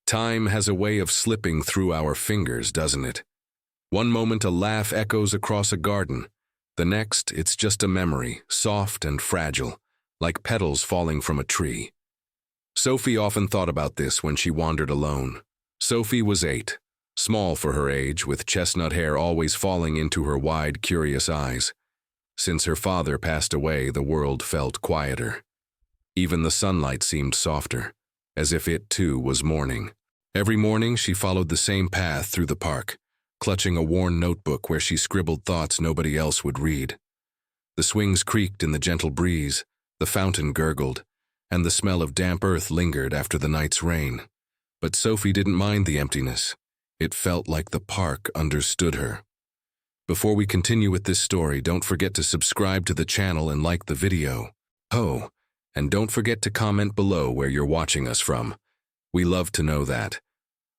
Time has a way of slipping through our fingers, doesn't it? One moment a laugh echoes across a garden. The next, it's just a memory, soft and fragile, like petals falling from a tree. Sophie often thought about this when she wandered alone. Sophie was 8, small for her age, with chestnut hair always falling into her wide, curious eyes. Since her father passed away, the world felt quieter. Even the sunlight seemed softer, as if it too was mourning. Every morning she followed the same path through the park, clutching a worn notebook where she scribbled thoughts nobody else would read. The swings creaked in the gentle breeze, the fountain gurgled, and the smell of damp earth lingered after the night's rain. But Sophie didn't mind the emptiness. It felt like the park understood her. Before we continue with this story, don't forget to subscribe to the channel and like the video. Oh, and don't forget to comment below where you're watching us from. We love to know that.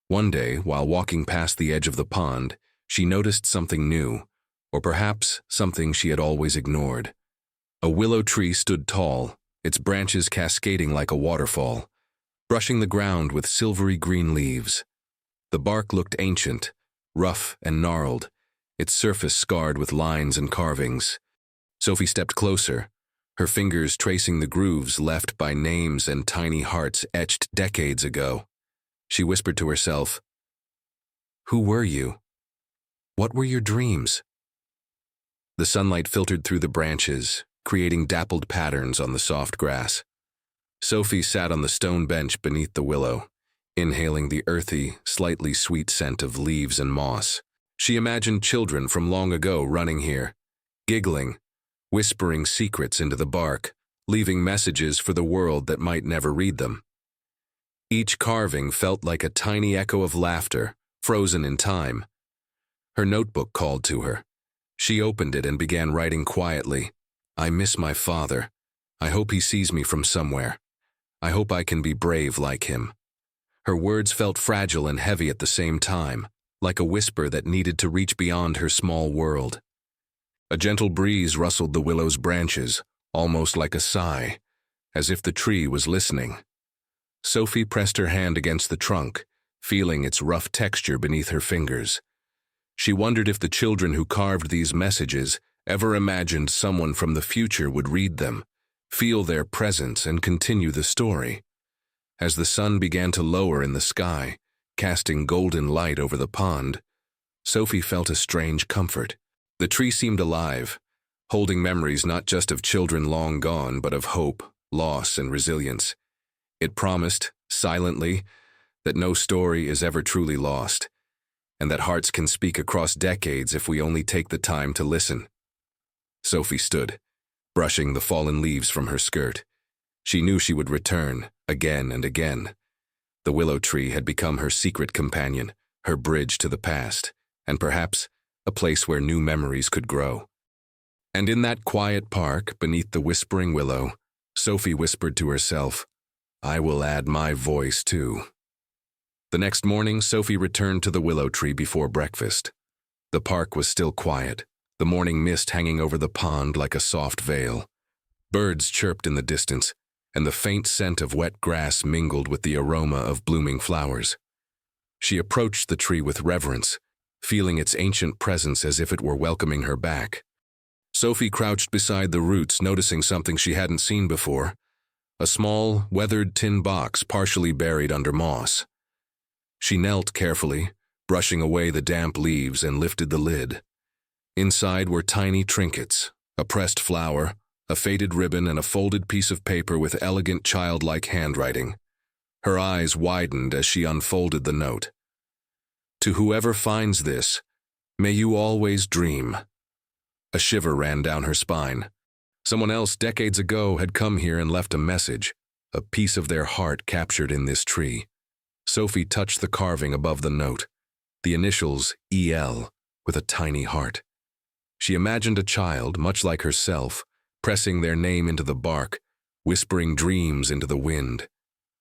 One day, while walking past the edge of the pond, she noticed something new, or perhaps something she had always ignored. A willow tree stood tall, its branches cascading like a waterfall, brushing the ground with silvery green leaves. The bark looked ancient, rough and gnarled, its surface scarred with lines and carvings. Sophie stepped closer, her fingers tracing the grooves left by names and tiny hearts etched decades ago. She whispered to herself, "Who were you? What were your dreams?" The sunlight filtered through the branches, creating dappled patterns on the soft grass. Sophie sat on the stone bench beneath the willow, inhaling the earthy, slightly sweet scent of leaves and moss. She imagined children from long ago running here, giggling, whispering secrets into the bark, leaving messages for the world that might never read them. Each carving felt like a tiny echo of laughter, frozen in time. Her notebook called to her. She opened it and began writing quietly. "I miss my father. I hope he sees me from somewhere. I hope I can be brave like him." Her words felt fragile and heavy at the same time, like a whisper that needed to reach beyond her small world. A gentle breeze rustled the willow's branches, almost like a sigh, as if the tree was listening. Sophie pressed her hand against the trunk, feeling its rough texture beneath her fingers. She wondered if the children who carved these messages ever imagined someone from the future would read them, feel their presence, and continue the story. As the sun began to lower in the sky, casting golden light over the pond, Sophie felt a strange comfort. The tree seemed alive, holding memories not just of children long gone, but of hope, loss, and resilience. It promised, silently, that no story is ever truly lost, and that hearts can speak across decades if we only take the time to listen. Sophie stood, brushing the fallen leaves from her skirt. She knew she would return, again and again. The willow tree had become her secret companion, her bridge to the past, and perhaps a place where new memories could grow. And in that quiet park, beneath the whispering willow, Sophie whispered to herself, "I will add my voice too." The next morning, Sophie returned to the willow tree before breakfast. The park was still quiet, the morning mist hanging over the pond like a soft veil. Birds chirped in the distance, and the faint scent of wet grass mingled with the aroma of blooming flowers. She approached the tree with reverence, feeling its ancient presence as if it were welcoming her back. Sophie crouched beside the roots, noticing something she hadn't seen before, a small, weathered tin box partially buried under moss. She knelt carefully, brushing away the damp leaves, and lifted the lid. Inside were tiny trinkets, a pressed flower, a faded ribbon, and a folded piece of paper with elegant childlike handwriting. Her eyes widened as she unfolded the note. "To whoever finds this, may you always dream." A shiver ran down her spine. Someone else decades ago had come here and left a message, a piece of their heart captured in this tree. Sophie touched the carving above the note, the initials EL, with a tiny heart. She imagined a child, much like herself, pressing their name into the bark, whispering dreams into the wind.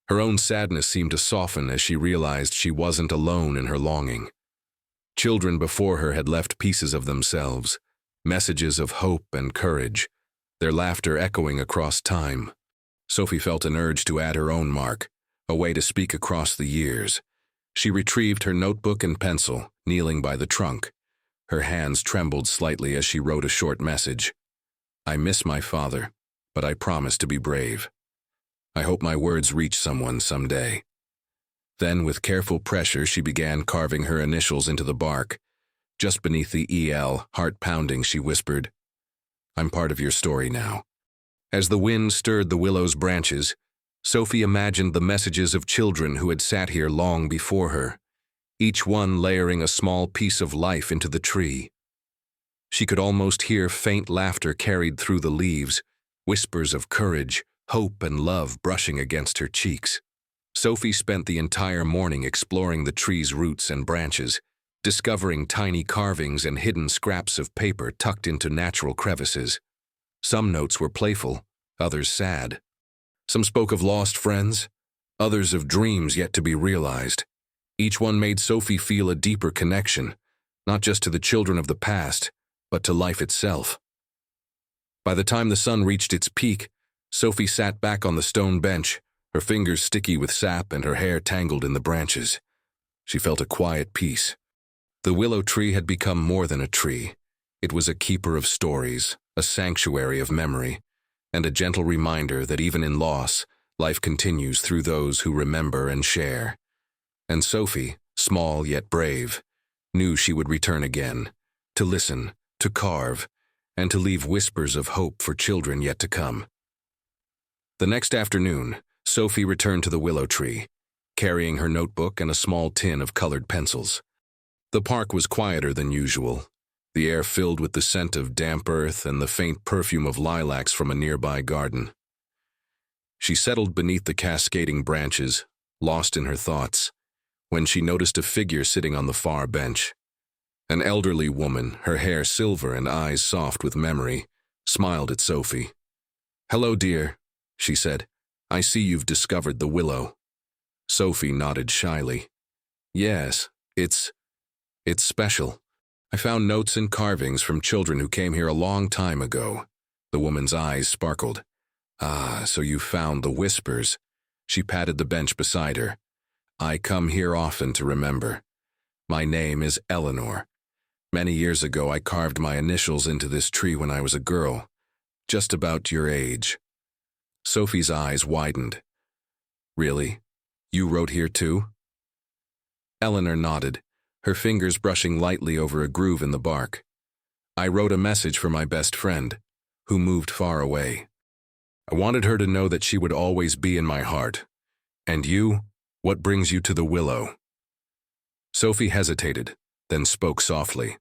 Her own sadness seemed to soften as she realized she wasn't alone in her longing. Children before her had left pieces of themselves, messages of hope and courage, their laughter echoing across time. Sophie felt an urge to add her own mark, a way to speak across the years, She retrieved her notebook and pencil, kneeling by the trunk. Her hands trembled slightly as she wrote a short message. I miss my father, but I promise to be brave. I hope my words reach someone someday. Then, with careful pressure, she began carving her initials into the bark. Just beneath the EL, heart pounding, she whispered, I'm part of your story now. As the wind stirred the willow's branches, Sophie imagined the messages of children who had sat here long before her, each one layering a small piece of life into the tree. She could almost hear faint laughter carried through the leaves, whispers of courage, hope, and love brushing against her cheeks. Sophie spent the entire morning exploring the tree's roots and branches, discovering tiny carvings and hidden scraps of paper tucked into natural crevices. Some notes were playful, others sad. Some spoke of lost friends, others of dreams yet to be realized. Each one made Sophie feel a deeper connection, not just to the children of the past, but to life itself. By the time the sun reached its peak, Sophie sat back on the stone bench, her fingers sticky with sap and her hair tangled in the branches. She felt a quiet peace. The willow tree had become more than a tree. It was a keeper of stories, a sanctuary of memory, and a gentle reminder that even in loss, life continues through those who remember and share. And Sophie, small yet brave, knew she would return again, to listen, to carve, and to leave whispers of hope for children yet to come. The next afternoon, Sophie returned to the willow tree, carrying her notebook and a small tin of colored pencils. The park was quieter than usual, the air filled with the scent of damp earth and the faint perfume of lilacs from a nearby garden. She settled beneath the cascading branches, lost in her thoughts, when she noticed a figure sitting on the far bench. An elderly woman, her hair silver and eyes soft with memory, smiled at Sophie. "Hello, dear," she said. "I see you've discovered the willow." Sophie nodded shyly. "Yes, it's special. I found notes and carvings from children who came here a long time ago." The woman's eyes sparkled. "Ah, so you found the whispers." She patted the bench beside her. "I come here often to remember. My name is Eleanor. Many years ago I carved my initials into this tree when I was a girl, just about your age." Sophie's eyes widened. "Really? You wrote here too?" Eleanor nodded, her fingers brushing lightly over a groove in the bark. "I wrote a message for my best friend, who moved far away. I wanted her to know that she would always be in my heart. And you, what brings you to the willow?" Sophie hesitated, then spoke softly.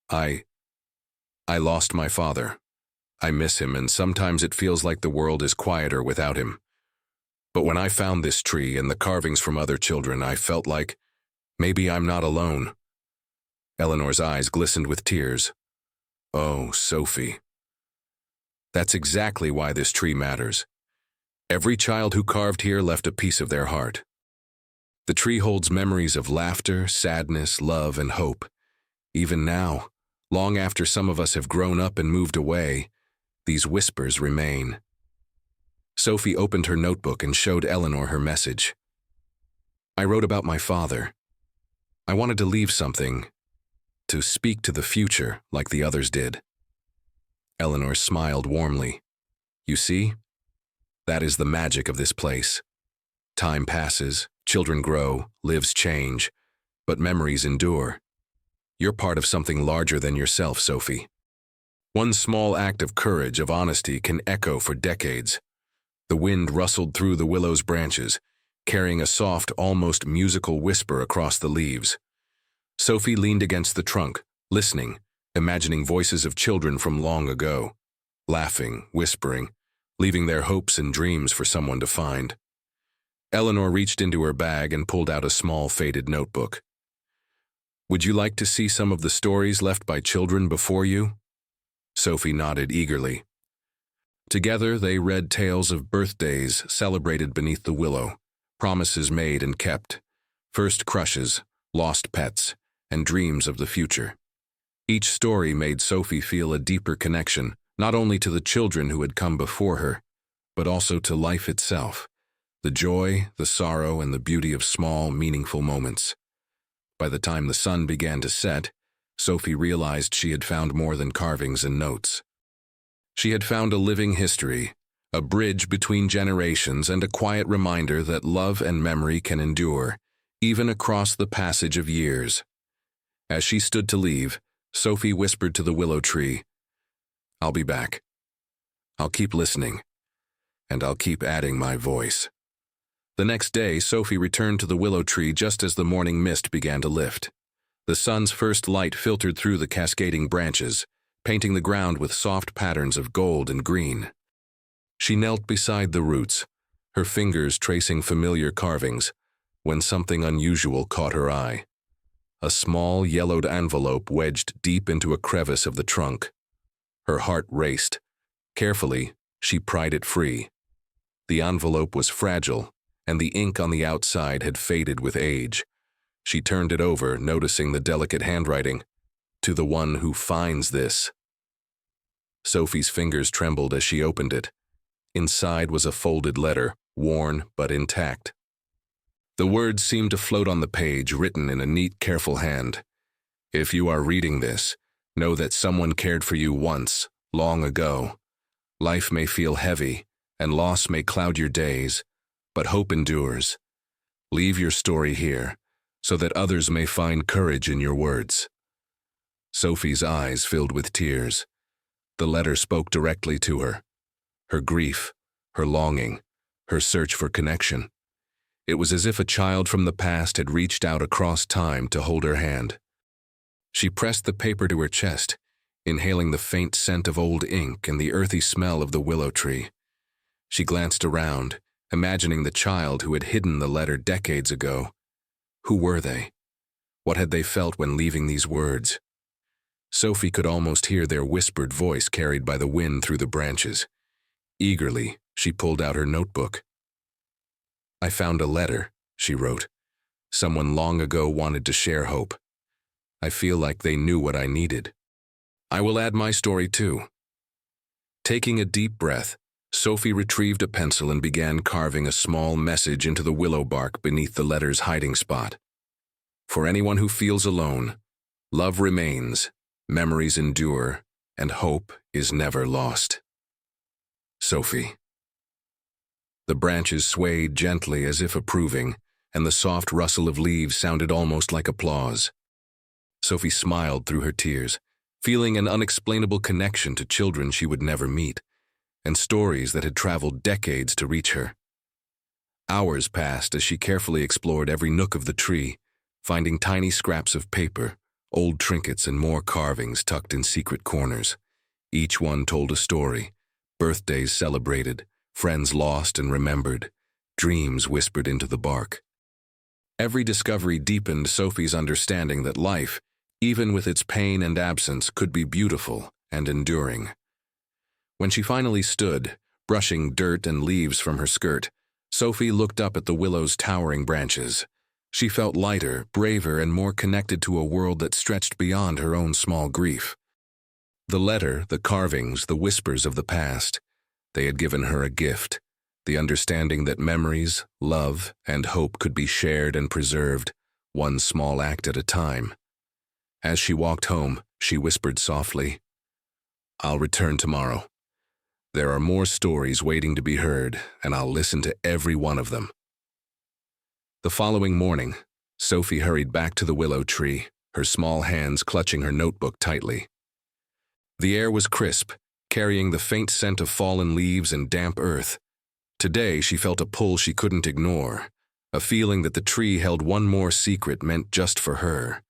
I lost my father. I miss him, and sometimes it feels like the world is quieter without him. But when I found this tree and the carvings from other children, I felt like maybe I'm not alone." Eleanor's eyes glistened with tears. "Oh, Sophie. That's exactly why this tree matters. Every child who carved here left a piece of their heart. The tree holds memories of laughter, sadness, love, and hope. Even now, long after some of us have grown up and moved away, these whispers remain." Sophie opened her notebook and showed Eleanor her message. "I wrote about my father. I wanted to leave something, to speak to the future like the others did." Eleanor smiled warmly. "You see? That is the magic of this place. Time passes, children grow, lives change, but memories endure. You're part of something larger than yourself, Sophie. One small act of courage, of honesty, can echo for decades." The wind rustled through the willow's branches, carrying a soft, almost musical whisper across the leaves. Sophie leaned against the trunk, listening, imagining voices of children from long ago, laughing, whispering, leaving their hopes and dreams for someone to find. Eleanor reached into her bag and pulled out a small, faded notebook. "Would you like to see some of the stories left by children before you?" Sophie nodded eagerly. Together, they read tales of birthdays celebrated beneath the willow, promises made and kept, first crushes, lost pets, and dreams of the future. Each story made Sophie feel a deeper connection, not only to the children who had come before her, but also to life itself, The joy, the sorrow, and the beauty of small, meaningful moments. By the time the sun began to set, Sophie realized she had found more than carvings and notes. She had found a living history, a bridge between generations, and a quiet reminder that love and memory can endure, even across the passage of years. As she stood to leave, Sophie whispered to the willow tree, "I'll be back. I'll keep listening, and I'll keep adding my voice." The next day, Sophie returned to the willow tree just as the morning mist began to lift. The sun's first light filtered through the cascading branches, painting the ground with soft patterns of gold and green. She knelt beside the roots, her fingers tracing familiar carvings, when something unusual caught her eye. A small, yellowed envelope wedged deep into a crevice of the trunk. Her heart raced. Carefully, she pried it free. The envelope was fragile, and the ink on the outside had faded with age. She turned it over, noticing the delicate handwriting, "To the one who finds this." Sophie's fingers trembled as she opened it. Inside was a folded letter, worn but intact. The words seemed to float on the page, written in a neat, careful hand. "If you are reading this, know that someone cared for you once, long ago. Life may feel heavy, and loss may cloud your days, but hope endures. Leave your story here, so that others may find courage in your words." Sophie's eyes filled with tears. The letter spoke directly to her. Her grief, her longing, her search for connection. It was as if a child from the past had reached out across time to hold her hand. She pressed the paper to her chest, inhaling the faint scent of old ink and the earthy smell of the willow tree. She glanced around, imagining the child who had hidden the letter decades ago. Who were they? What had they felt when leaving these words? Sophie could almost hear their whispered voice carried by the wind through the branches. Eagerly, she pulled out her notebook. "I found a letter," she wrote. "Someone long ago wanted to share hope. I feel like they knew what I needed. I will add my story too." Taking a deep breath, Sophie retrieved a pencil and began carving a small message into the willow bark beneath the letter's hiding spot. "For anyone who feels alone, love remains, memories endure, and hope is never lost. Sophie." The branches swayed gently as if approving, and the soft rustle of leaves sounded almost like applause. Sophie smiled through her tears, feeling an unexplainable connection to children she would never meet, and stories that had traveled decades to reach her. Hours passed as she carefully explored every nook of the tree, finding tiny scraps of paper, old trinkets, and more carvings tucked in secret corners. Each one told a story: birthdays celebrated, friends lost and remembered, dreams whispered into the bark. Every discovery deepened Sophie's understanding that life, even with its pain and absence, could be beautiful and enduring. When she finally stood, brushing dirt and leaves from her skirt, Sophie looked up at the willow's towering branches. She felt lighter, braver, and more connected to a world that stretched beyond her own small grief. The letter, the carvings, the whispers of the past, they had given her a gift, the understanding that memories, love, and hope could be shared and preserved, one small act at a time. As she walked home, she whispered softly, "I'll return tomorrow. There are more stories waiting to be heard, and I'll listen to every one of them." The following morning, Sophie hurried back to the willow tree, her small hands clutching her notebook tightly. The air was crisp, carrying the faint scent of fallen leaves and damp earth. Today she felt a pull she couldn't ignore, a feeling that the tree held one more secret meant just for her.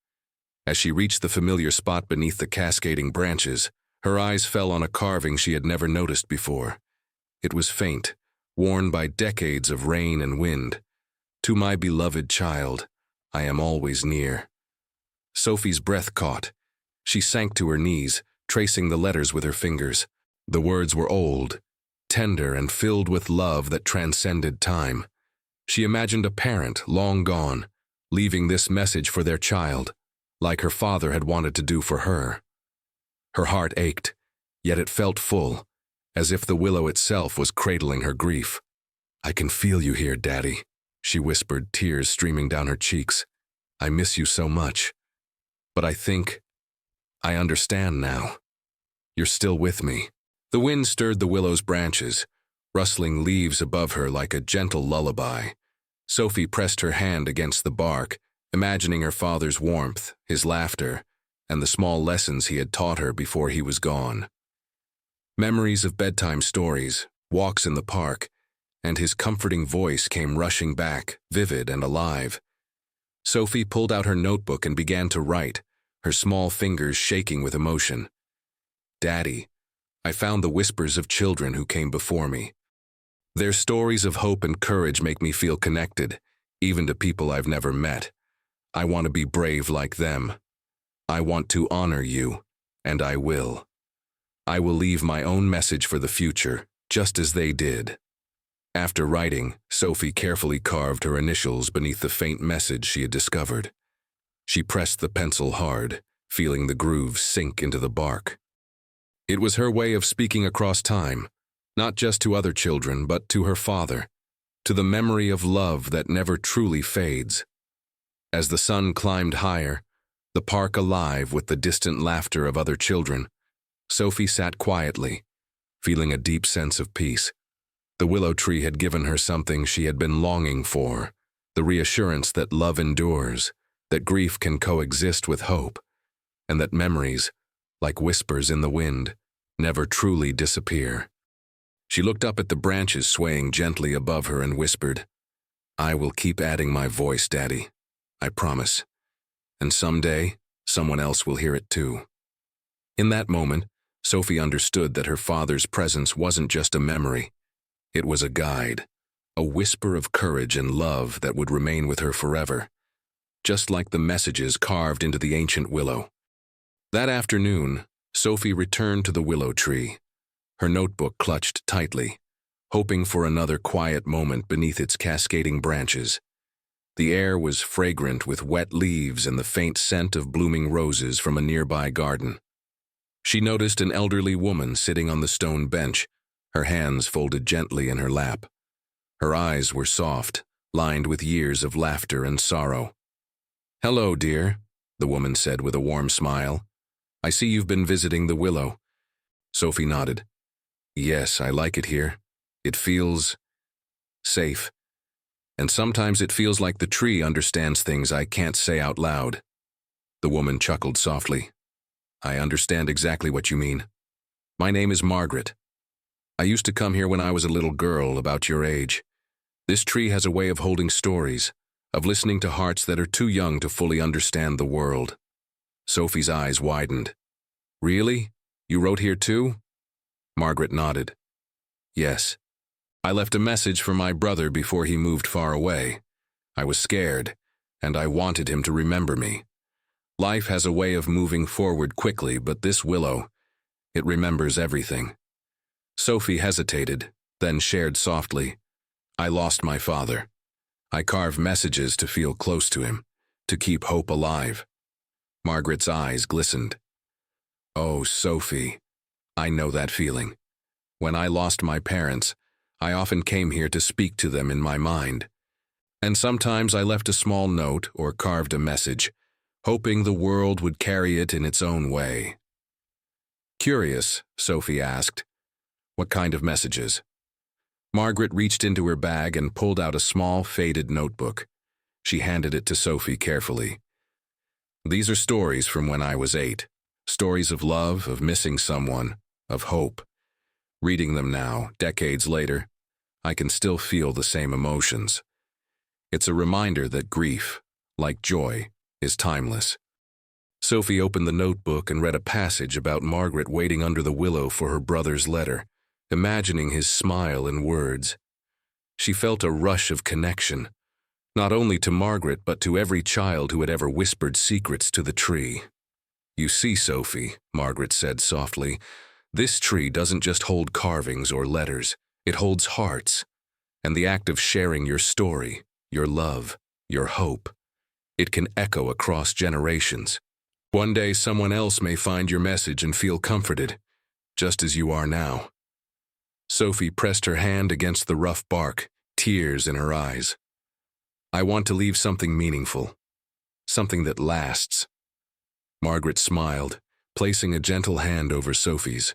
As she reached the familiar spot beneath the cascading branches, her eyes fell on a carving she had never noticed before. It was faint, worn by decades of rain and wind. "To my beloved child, I am always near." Sophie's breath caught. She sank to her knees, tracing the letters with her fingers. The words were old, tender, and filled with love that transcended time. She imagined a parent, long gone, leaving this message for their child, like her father had wanted to do for her. Her heart ached, yet it felt full, as if the willow itself was cradling her grief. I can feel you here, Daddy, she whispered, tears streaming down her cheeks. I miss you so much. But I think I understand now. You're still with me. The wind stirred the willow's branches, rustling leaves above her like a gentle lullaby. Sophie pressed her hand against the bark, imagining her father's warmth, his laughter, and the small lessons he had taught her before he was gone. Memories of bedtime stories, walks in the park, and his comforting voice came rushing back, vivid and alive. Sophie pulled out her notebook and began to write, her small fingers shaking with emotion. Daddy, I found the whispers of children who came before me. Their stories of hope and courage make me feel connected, even to people I've never met. I want to be brave like them. I want to honor you, and I will. I will leave my own message for the future, just as they did. After writing, Sophie carefully carved her initials beneath the faint message she had discovered. She pressed the pencil hard, feeling the grooves sink into the bark. It was her way of speaking across time, not just to other children, but to her father, to the memory of love that never truly fades. As the sun climbed higher, the park alive with the distant laughter of other children, Sophie sat quietly, feeling a deep sense of peace. The willow tree had given her something she had been longing for, the reassurance that love endures, that grief can coexist with hope, and that memories, like whispers in the wind, never truly disappear. She looked up at the branches swaying gently above her and whispered, I will keep adding my voice, Daddy. I promise. And someday, someone else will hear it too. In that moment, Sophie understood that her father's presence wasn't just a memory. It was a guide, a whisper of courage and love that would remain with her forever, just like the messages carved into the ancient willow. That afternoon, Sophie returned to the willow tree, her notebook clutched tightly, hoping for another quiet moment beneath its cascading branches. The air was fragrant with wet leaves and the faint scent of blooming roses from a nearby garden. She noticed an elderly woman sitting on the stone bench, her hands folded gently in her lap. Her eyes were soft, lined with years of laughter and sorrow. Hello, dear, the woman said with a warm smile. I see you've been visiting the willow. Sophie nodded. Yes, I like it here. It feels safe. And sometimes it feels like the tree understands things I can't say out loud. The woman chuckled softly. I understand exactly what you mean. My name is Margaret. I used to come here when I was a little girl about your age. This tree has a way of holding stories, of listening to hearts that are too young to fully understand the world. Sophie's eyes widened. Really? You wrote here too? Margaret nodded. Yes. I left a message for my brother before he moved far away. I was scared, and I wanted him to remember me. Life has a way of moving forward quickly, but this willow, it remembers everything. Sophie hesitated, then shared softly, I lost my father. I carved messages to feel close to him, to keep hope alive. Margaret's eyes glistened. Oh, Sophie, I know that feeling. When I lost my parents, I often came here to speak to them in my mind. And sometimes I left a small note or carved a message, hoping the world would carry it in its own way. Curious, Sophie asked, what kind of messages? Margaret reached into her bag and pulled out a small, faded notebook. She handed it to Sophie carefully. These are stories from when I was 8. Stories of love, of missing someone, of hope. Reading them now, decades later, I can still feel the same emotions. It's a reminder that grief, like joy, is timeless. Sophie opened the notebook and read a passage about Margaret waiting under the willow for her brother's letter, imagining his smile and words. She felt a rush of connection, not only to Margaret but to every child who had ever whispered secrets to the tree. You see, Sophie, Margaret said softly, this tree doesn't just hold carvings or letters, it holds hearts. And the act of sharing your story, your love, your hope, it can echo across generations. One day someone else may find your message and feel comforted, just as you are now. Sophie pressed her hand against the rough bark, tears in her eyes. I want to leave something meaningful, something that lasts. Margaret smiled, placing a gentle hand over Sophie's.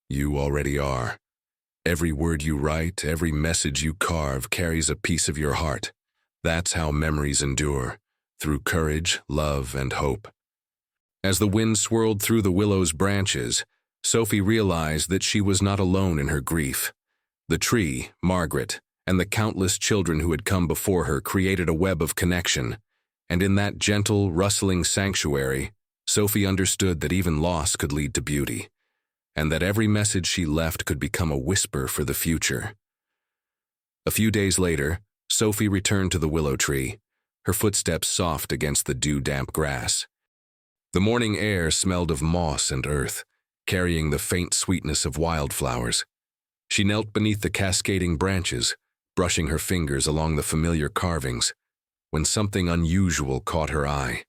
You already are. Every word you write, every message you carve carries a piece of your heart. That's how memories endure, through courage, love, and hope. As the wind swirled through the willow's branches, Sophie realized that she was not alone in her grief. The tree, Margaret, and the countless children who had come before her created a web of connection, and in that gentle, rustling sanctuary, Sophie understood that even loss could lead to beauty, and that every message she left could become a whisper for the future. A few days later, Sophie returned to the willow tree, her footsteps soft against the dew-damp grass. The morning air smelled of moss and earth, carrying the faint sweetness of wildflowers. She knelt beneath the cascading branches, brushing her fingers along the familiar carvings, when something unusual caught her eye.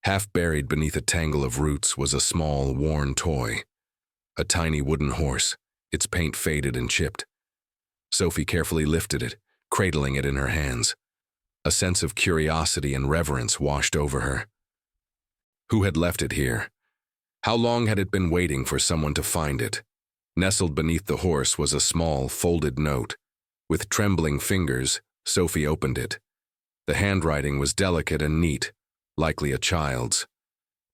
Half buried beneath a tangle of roots was a small, worn toy. A tiny wooden horse, its paint faded and chipped. Sophie carefully lifted it, cradling it in her hands. A sense of curiosity and reverence washed over her. Who had left it here? How long had it been waiting for someone to find it? Nestled beneath the horse was a small, folded note. With trembling fingers, Sophie opened it. The handwriting was delicate and neat, likely a child's.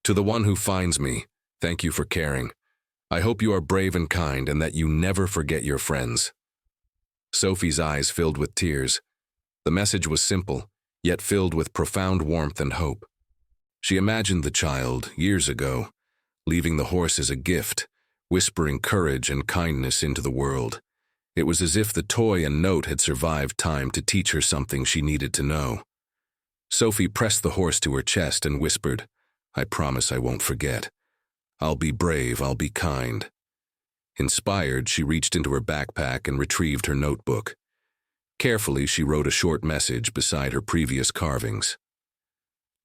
To the one who finds me, thank you for caring. I hope you are brave and kind and that you never forget your friends. Sophie's eyes filled with tears. The message was simple, yet filled with profound warmth and hope. She imagined the child, years ago, leaving the horse as a gift, whispering courage and kindness into the world. It was as if the toy and note had survived time to teach her something she needed to know. Sophie pressed the horse to her chest and whispered, I promise I won't forget. I'll be brave, I'll be kind. Inspired, she reached into her backpack and retrieved her notebook. Carefully, she wrote a short message beside her previous carvings.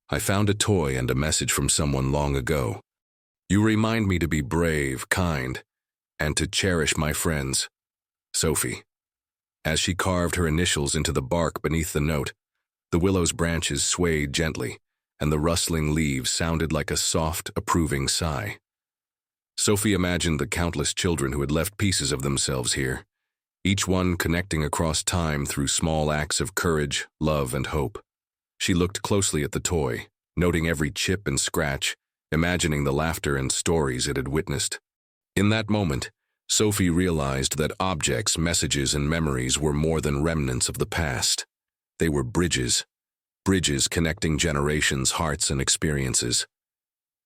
I found a toy and a message from someone long ago. You remind me to be brave, kind, and to cherish my friends. Sophie. As she carved her initials into the bark beneath the note, the willow's branches swayed gently, and the rustling leaves sounded like a soft, approving sigh. Sophie imagined the countless children who had left pieces of themselves here, each one connecting across time through small acts of courage, love, and hope. She looked closely at the toy, noting every chip and scratch, imagining the laughter and stories it had witnessed. In that moment, Sophie realized that objects, messages, and memories were more than remnants of the past. They were bridges connecting generations, hearts, and experiences.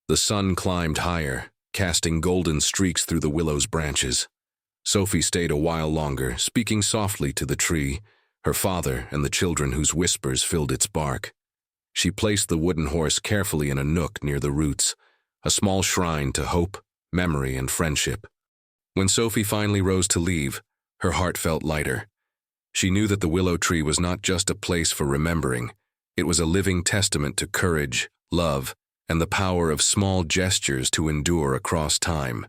The sun climbed higher, casting golden streaks through the willow's branches. Sophie stayed a while longer, speaking softly to the tree, her father, and the children whose whispers filled its bark. She placed the wooden horse carefully in a nook near the roots, a small shrine to hope, memory, and friendship. When Sophie finally rose to leave, her heart felt lighter. She knew that the willow tree was not just a place for remembering. It was a living testament to courage, love, and the power of small gestures to endure across time.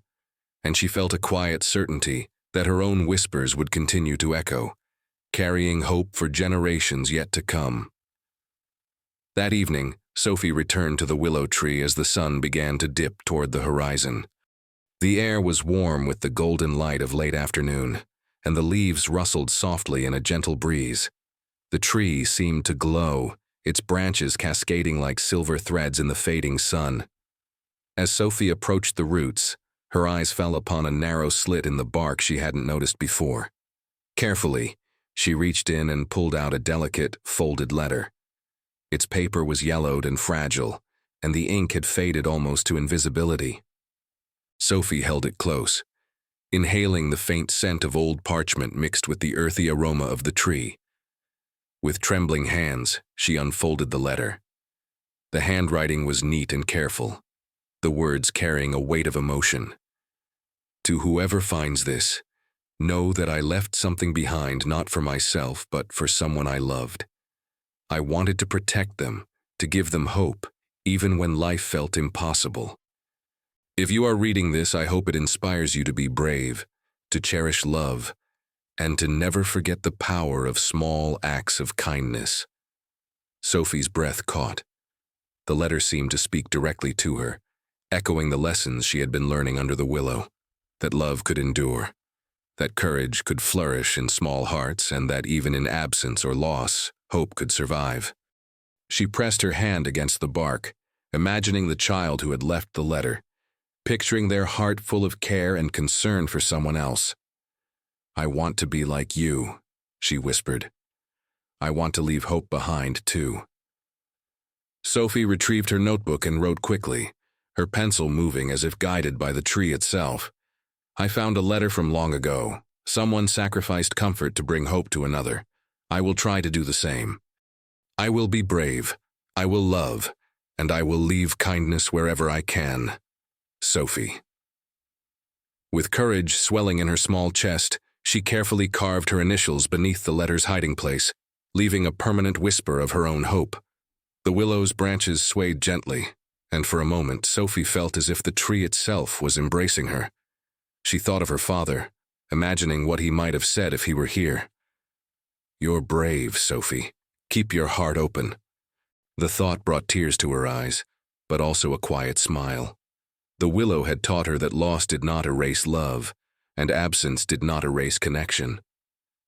And she felt a quiet certainty that her own whispers would continue to echo, carrying hope for generations yet to come. That evening, Sophie returned to the willow tree as the sun began to dip toward the horizon. The air was warm with the golden light of late afternoon, and the leaves rustled softly in a gentle breeze. The tree seemed to glow, its branches cascading like silver threads in the fading sun. As Sophie approached the roots, her eyes fell upon a narrow slit in the bark she hadn't noticed before. Carefully, she reached in and pulled out a delicate, folded letter. Its paper was yellowed and fragile, and the ink had faded almost to invisibility. Sophie held it close, inhaling the faint scent of old parchment mixed with the earthy aroma of the tree. With trembling hands, she unfolded the letter. The handwriting was neat and careful, the words carrying a weight of emotion. To whoever finds this, know that I left something behind not for myself but for someone I loved. I wanted to protect them, to give them hope, even when life felt impossible. If you are reading this, I hope it inspires you to be brave, to cherish love, and to never forget the power of small acts of kindness. Sophie's breath caught. The letter seemed to speak directly to her, echoing the lessons she had been learning under the willow, that love could endure, that courage could flourish in small hearts, and that even in absence or loss, hope could survive. She pressed her hand against the bark, imagining the child who had left the letter, picturing their heart full of care and concern for someone else. "I want to be like you," she whispered. "I want to leave hope behind, too." Sophie retrieved her notebook and wrote quickly, her pencil moving as if guided by the tree itself. "I found a letter from long ago. Someone sacrificed comfort to bring hope to another. I will try to do the same. I will be brave, I will love, and I will leave kindness wherever I can. Sophie." With courage swelling in her small chest, she carefully carved her initials beneath the letter's hiding place, leaving a permanent whisper of her own hope. The willow's branches swayed gently, and for a moment Sophie felt as if the tree itself was embracing her. She thought of her father, imagining what he might have said if he were here. "You're brave, Sophie. Keep your heart open." The thought brought tears to her eyes, but also a quiet smile. The willow had taught her that loss did not erase love, and absence did not erase connection.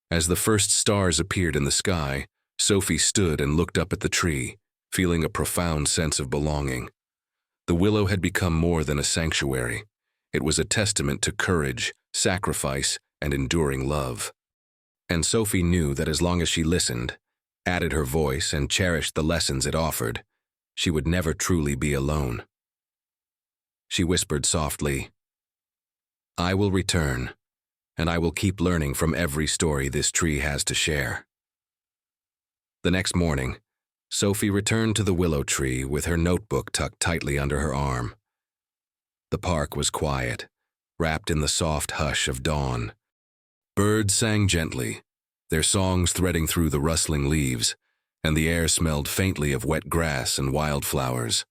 As the first stars appeared in the sky, Sophie stood and looked up at the tree, feeling a profound sense of belonging. The willow had become more than a sanctuary. It was a testament to courage, sacrifice, and enduring love. And Sophie knew that as long as she listened, added her voice, and cherished the lessons it offered, she would never truly be alone. She whispered softly, "I will return, and I will keep learning from every story this tree has to share." The next morning, Sophie returned to the willow tree with her notebook tucked tightly under her arm. The park was quiet, wrapped in the soft hush of dawn. Birds sang gently, their songs threading through the rustling leaves, and the air smelled faintly of wet grass and wildflowers.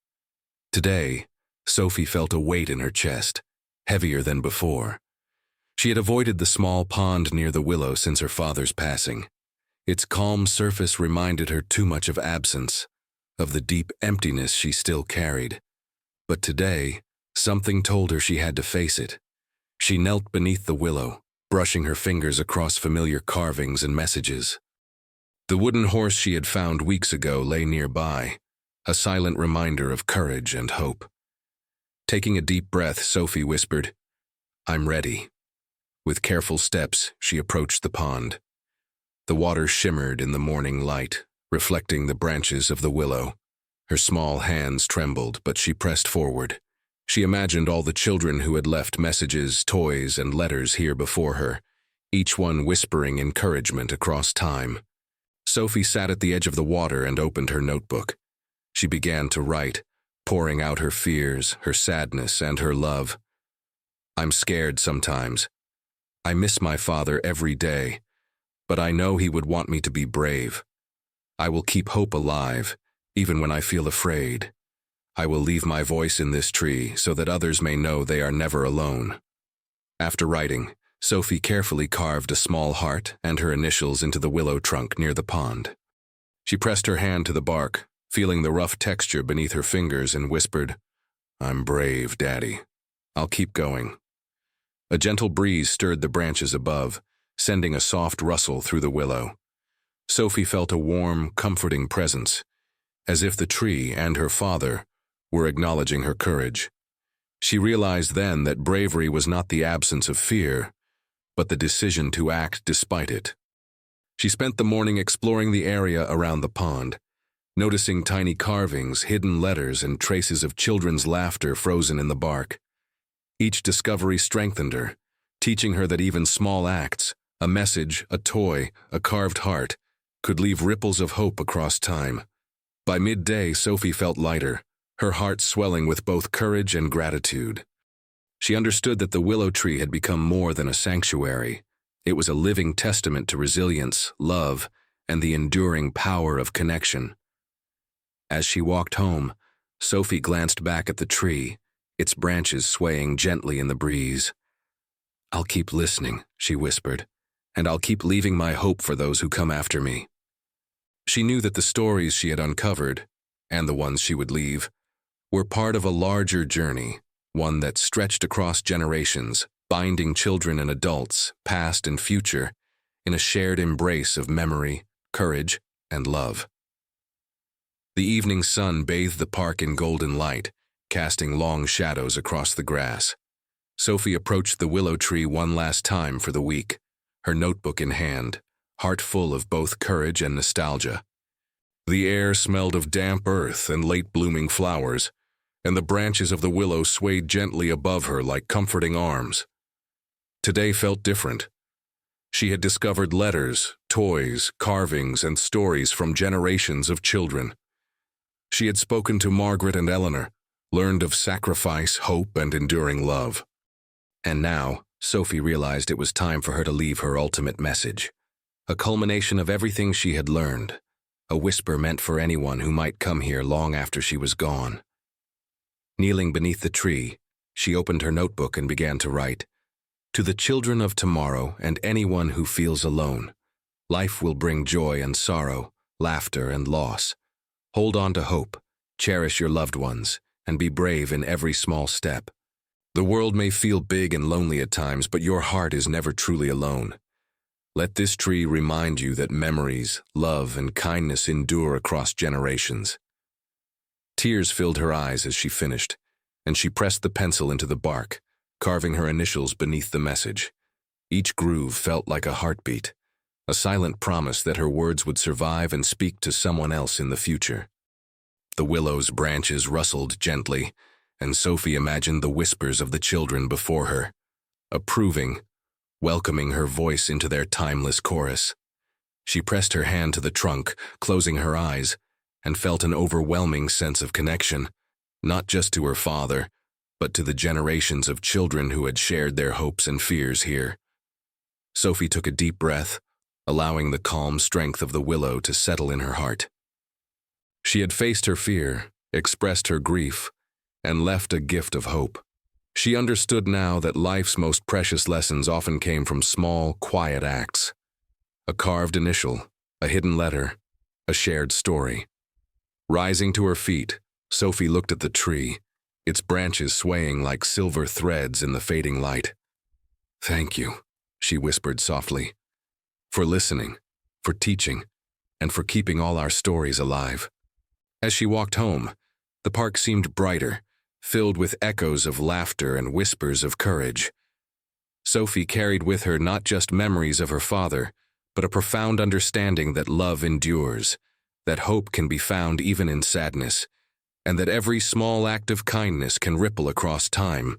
Today, Sophie felt a weight in her chest, heavier than before. She had avoided the small pond near the willow since her father's passing. Its calm surface reminded her too much of absence, of the deep emptiness she still carried. But today, something told her she had to face it. She knelt beneath the willow, brushing her fingers across familiar carvings and messages. The wooden horse she had found weeks ago lay nearby, a silent reminder of courage and hope. Taking a deep breath, Sophie whispered, "I'm ready." With careful steps, she approached the pond. The water shimmered in the morning light, reflecting the branches of the willow. Her small hands trembled, but she pressed forward. She imagined all the children who had left messages, toys, and letters here before her, each one whispering encouragement across time. Sophie sat at the edge of the water and opened her notebook. She began to write, pouring out her fears, her sadness, and her love. "I'm scared sometimes. I miss my father every day, but I know he would want me to be brave. I will keep hope alive, even when I feel afraid. I will leave my voice in this tree so that others may know they are never alone." After writing, Sophie carefully carved a small heart and her initials into the willow trunk near the pond. She pressed her hand to the bark, feeling the rough texture beneath her fingers, and whispered, "I'm brave, Daddy. I'll keep going." A gentle breeze stirred the branches above, sending a soft rustle through the willow. Sophie felt a warm, comforting presence, as if the tree and her father were acknowledging her courage. She realized then that bravery was not the absence of fear, but the decision to act despite it. She spent the morning exploring the area around the pond, noticing tiny carvings, hidden letters, and traces of children's laughter frozen in the bark. Each discovery strengthened her, teaching her that even small acts, a message, a toy, a carved heart, could leave ripples of hope across time. By midday, Sophie felt lighter, her heart swelling with both courage and gratitude. She understood that the willow tree had become more than a sanctuary. It was a living testament to resilience, love, and the enduring power of connection. As she walked home, Sophie glanced back at the tree, its branches swaying gently in the breeze. "I'll keep listening," she whispered, and I'll keep leaving my hope for those who come after me. She knew that the stories she had uncovered, and the ones she would leave, were part of a larger journey, one that stretched across generations, binding children and adults, past and future, in a shared embrace of memory, courage, and love. The evening sun bathed the park in golden light, casting long shadows across the grass. Sophie approached the willow tree one last time for the week, her notebook in hand, heart full of both courage and nostalgia. The air smelled of damp earth and late-blooming flowers, and the branches of the willow swayed gently above her like comforting arms. Today felt different. She had discovered letters, toys, carvings, and stories from generations of children. She had spoken to Margaret and Eleanor, learned of sacrifice, hope, and enduring love. And now, Sophie realized it was time for her to leave her ultimate message. A culmination of everything she had learned, a whisper meant for anyone who might come here long after she was gone. Kneeling beneath the tree, she opened her notebook and began to write, "To the children of tomorrow and anyone who feels alone, life will bring joy and sorrow, laughter and loss. Hold on to hope, cherish your loved ones, and be brave in every small step. The world may feel big and lonely at times, but your heart is never truly alone. Let this tree remind you that memories, love, and kindness endure across generations." Tears filled her eyes as she finished, and she pressed the pencil into the bark, carving her initials beneath the message. Each groove felt like a heartbeat, a silent promise that her words would survive and speak to someone else in the future. The willow's branches rustled gently, and Sophie imagined the whispers of the children before her, approving, welcoming her voice into their timeless chorus. She pressed her hand to the trunk, closing her eyes, and felt an overwhelming sense of connection, not just to her father, but to the generations of children who had shared their hopes and fears here. Sophie took a deep breath, allowing the calm strength of the willow to settle in her heart. She had faced her fear, expressed her grief, and left a gift of hope. She understood now that life's most precious lessons often came from small, quiet acts. A carved initial, a hidden letter, a shared story. Rising to her feet, Sophie looked at the tree, its branches swaying like silver threads in the fading light. "Thank you," she whispered softly, "for listening, for teaching, and for keeping all our stories alive." As she walked home, the park seemed brighter, filled with echoes of laughter and whispers of courage. Sophie carried with her not just memories of her father, but a profound understanding that love endures, that hope can be found even in sadness, and that every small act of kindness can ripple across time.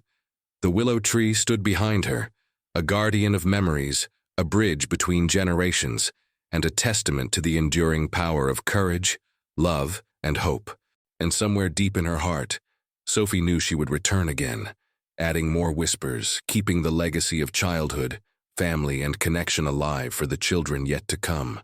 The willow tree stood behind her, a guardian of memories, a bridge between generations, and a testament to the enduring power of courage, love, and hope. And somewhere deep in her heart, Sophie knew she would return again, adding more whispers, keeping the legacy of childhood, family, and connection alive for the children yet to come.